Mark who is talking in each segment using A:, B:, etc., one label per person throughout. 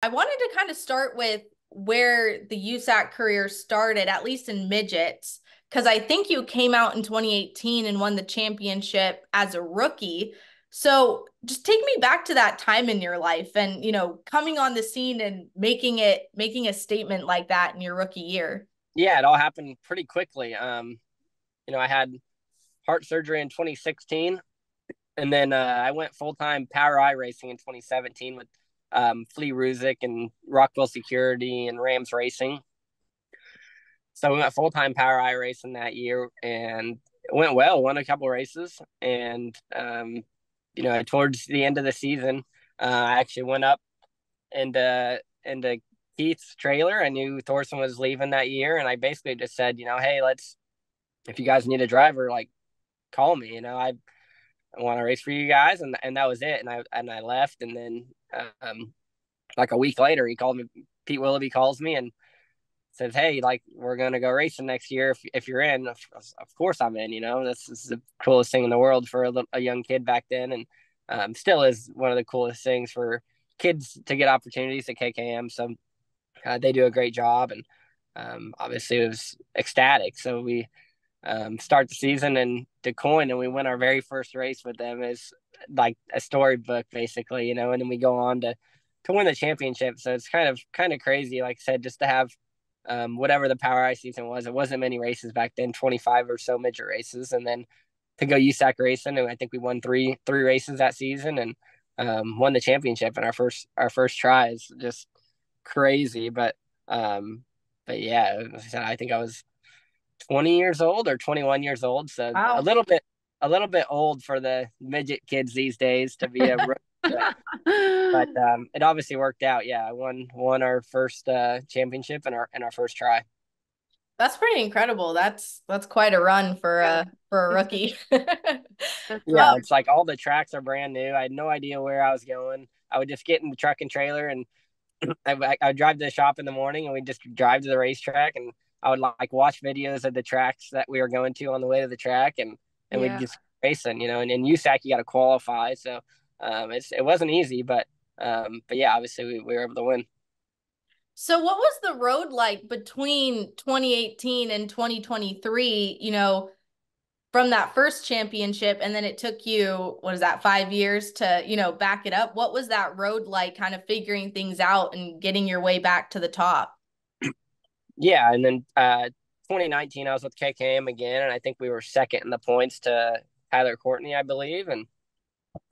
A: I wanted to kind of start with where the USAC career started, at least in midgets, because I think you came out in 2018 and won the championship as a rookie. So just take me back to that time in your life and, coming on the scene and making a statement like that in your rookie year.
B: Yeah, it all happened pretty quickly. I had heart surgery in 2016, and then I went full time power I racing in 2017 with Flea Ruzick and Rockwell Security and Rams Racing. So we went full time power I racing that year, and it went well. Won a couple races, and towards the end of the season, I actually went up into Keith's trailer. I knew Thorson was leaving that year, and I basically just said, hey, let's if you guys need a driver, like call me. I want to race for you guys, and that was it. And I left, and then like a week later, he called me. Pete Willoughby calls me and says, "Hey, like we're gonna go racing next year. If you're in, of course I'm in. This is the coolest thing in the world for a young kid back then, and still is one of the coolest things for kids to get opportunities at KKM. So they do a great job, and obviously it was ecstatic. So we start the season in DeCoin, and we win our very first race with them as like a storybook, basically, and then we go on to win the championship. So it's kind of crazy, like I said, just to have whatever the Power I season was. It wasn't many races back then, 25 or so midget races, and then to go USAC racing, and I think we won three races that season and won the championship in our first try. Is just crazy, but yeah, as I said, I think I was 20 years old or 21 years old, so a
A: Wow.
B: little bit old for the midget kids these days to be a rookie, but it obviously worked out. Yeah, I won our first championship in our first try.
A: That's pretty incredible. That's quite a run for a rookie.
B: Yeah, it's like all the tracks are brand new. I had no idea where I was going. I would just get in the truck and trailer, and I would drive to the shop in the morning, and we'd just drive to the racetrack, and I would like watch videos of the tracks that we were going to on the way to the track, and we'd
C: Yeah.
B: just racing, and in USAC you got to qualify, so it wasn't easy, but yeah, obviously we were able to win.
A: So what was the road like between 2018 and 2023, from that first championship, and then it took you, what is that, 5 years to, back it up? What was that road like, kind of figuring things out and getting your way back to the top?
B: Yeah, and then 2019 I was with KKM again, and I think we were second in the points to Tyler Courtney, I believe, and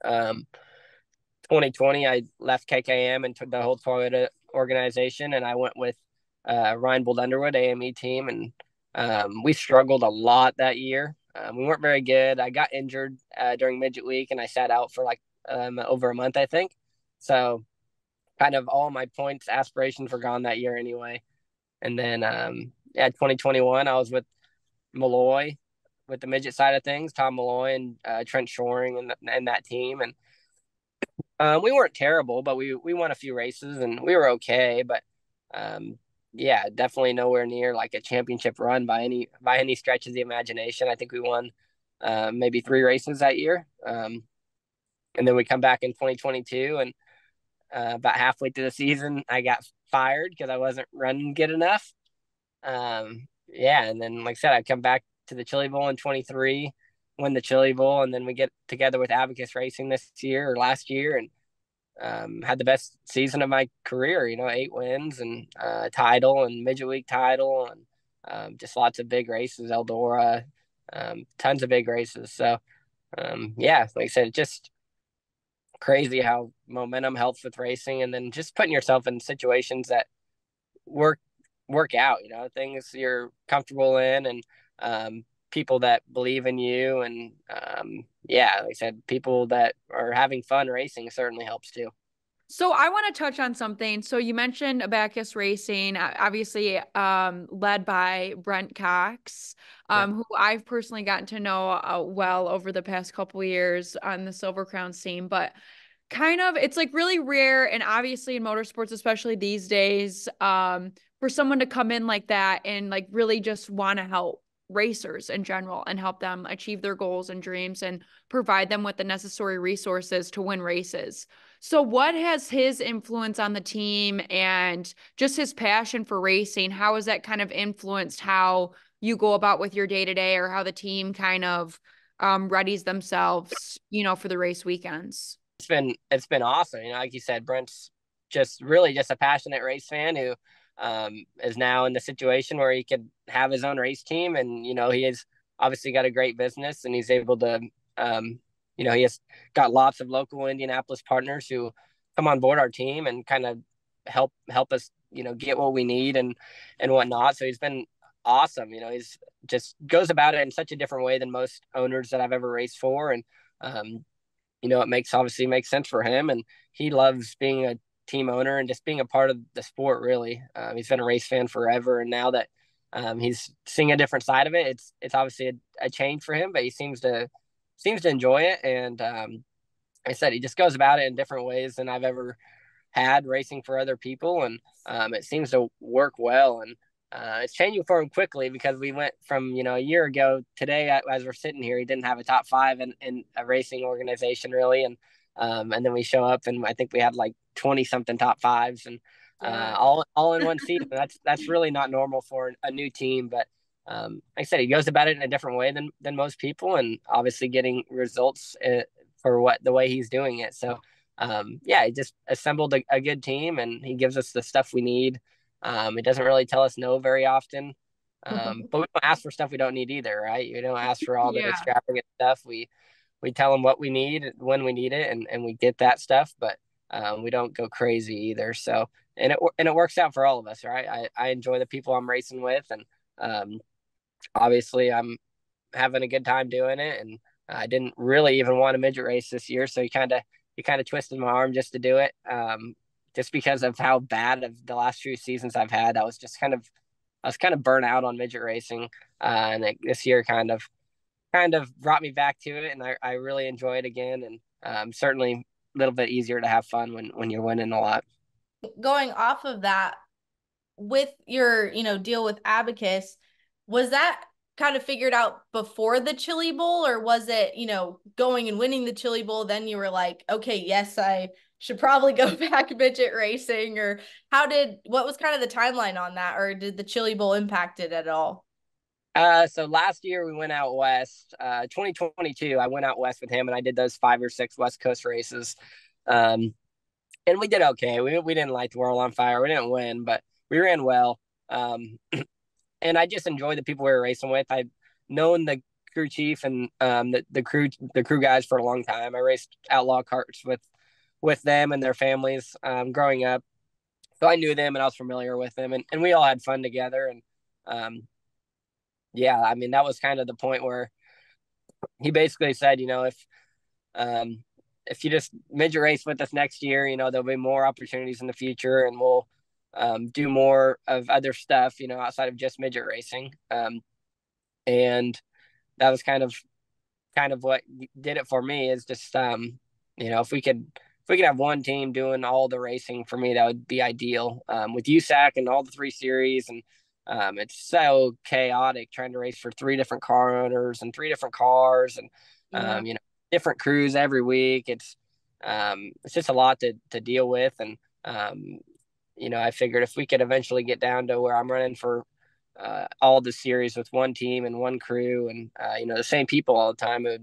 B: um, 2020 I left KKM and took the whole Toyota organization, and I went with Ryan Bold Underwood AME team, and we struggled a lot that year. We weren't very good. I got injured during midget week, and I sat out for like over a month, I think. So kind of all my points aspirations were gone that year anyway. And then yeah, 2021 I was with Malloy with the midget side of things, Tom Malloy and Trent Shoring and that team, and we weren't terrible, but we won a few races and we were okay. But um, yeah, definitely nowhere near like a championship run by any stretch of the imagination. I think we won maybe three races that year, and then we come back in 2022, and about halfway through the season, I got fired because I wasn't running good enough. Yeah, and then like I said, I come back to the Chili Bowl in 23, win the Chili Bowl, and then we get together with Abacus Racing this year or last year, and had the best season of my career. 8 wins and title and midget week title, and just lots of big races, Eldora, tons of big races. So yeah, like I said, just crazy how momentum helps with racing, and then just putting yourself in situations that work work out, things you're comfortable in, and people that believe in you, and yeah, like I said, people that are having fun racing certainly helps too.
C: So I want to touch on something. So you mentioned Abacus Racing, obviously led by Brent Cox,
B: Yeah.
C: who I've personally gotten to know well over the past couple years on the Silver Crown scene. But kind of, it's like really rare, and obviously in motorsports, especially these days, for someone to come in like that and like really just want to help racers in general and help them achieve their goals and dreams and provide them with the necessary resources to win races. So what has his influence on the team and just his passion for racing? How has that kind of influenced how you go about with your day to day, or how the team kind of readies themselves, for the race weekends?
B: It's been awesome. Like you said, Brent's just really just a passionate race fan who is now in the situation where he could have his own race team, and he has obviously got a great business, and he's able to he has got lots of local Indianapolis partners who come on board our team and kind of help us get what we need and whatnot. So he's been awesome. He's just goes about it in such a different way than most owners that I've ever raced for, and it obviously makes sense for him, and he loves being a team owner and just being a part of the sport. Really, he's been a race fan forever, and now that he's seeing a different side of it, it's obviously a change for him, but he seems to enjoy it. And I said he just goes about it in different ways than I've ever had racing for other people, and it seems to work well. And it's changing for him quickly, because we went from a year ago today, as we're sitting here, he didn't have a top five in a racing organization really, and then we show up and I think we had like 20 something top fives, and all in one season. That's really not normal for a new team, but like I said, he goes about it in a different way than most people, and obviously getting results for the way he's doing it. So he just assembled a good team, and he gives us the stuff we need. It doesn't really tell us no very often, but we don't ask for stuff we don't need either, right? You don't ask for all the extravagant stuff. We tell him what we need when we need it, and we get that stuff, but we don't go crazy either. So and it works out for all of us, right? I enjoy the people I'm racing with, and obviously I'm having a good time doing it, and I didn't really even want a midget race this year, so he kind of twisted my arm just to do it. Just because of how bad of the last few seasons I've had, I was kind of burnt out on midget racing, and this year kind of brought me back to it, and I really enjoy it again, and certainly a little bit easier to have fun when you're winning a lot.
A: Going off of that, with your deal with Abacus, was that kind of figured out before the Chili Bowl, or was it going and winning the Chili Bowl, then you were like, okay, yes, I should probably go back midget racing? Or what was kind of the timeline on that, or did the Chili Bowl impact it at all?
B: So last year we went out west. 2022, I went out west with him, and I did those 5 or 6 West Coast races, and we did okay. We didn't light the world on fire. We didn't win, but we ran well. And I just enjoyed the people we were racing with. I've known the crew chief and the crew guys for a long time. I raced outlaw karts with them and their families growing up, so I knew them and I was familiar with them, and we all had fun together. And I mean, that was kind of the point where he basically said, if you just midget race with us next year, there'll be more opportunities in the future, and we'll do more of other stuff, outside of just midget racing. And that was kind of what did it for me, is just, if we could have one team doing all the racing for me, that would be ideal. With USAC and all the 3 series, and it's so chaotic trying to race for 3 different car owners and 3 different cars, and different crews every week. It's just a lot to deal with, and I figured if we could eventually get down to where I'm running for all the series with one team and one crew, and the same people all the time, it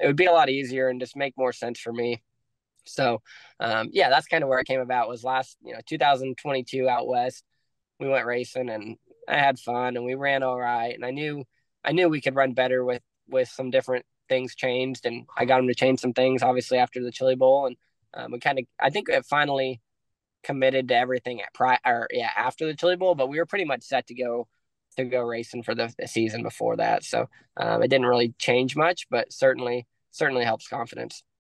B: would be a lot easier and just make more sense for me. So that's kind of where it came about. Was last 2022 out west, we went racing, and I had fun, and we ran all right, and I knew we could run better with some different things changed, and I got him to change some things obviously after the Chili Bowl, and I think it finally committed to everything after the Chili Bowl, but we were pretty much set to go racing for the season before that. So it didn't really change much, but certainly helps confidence.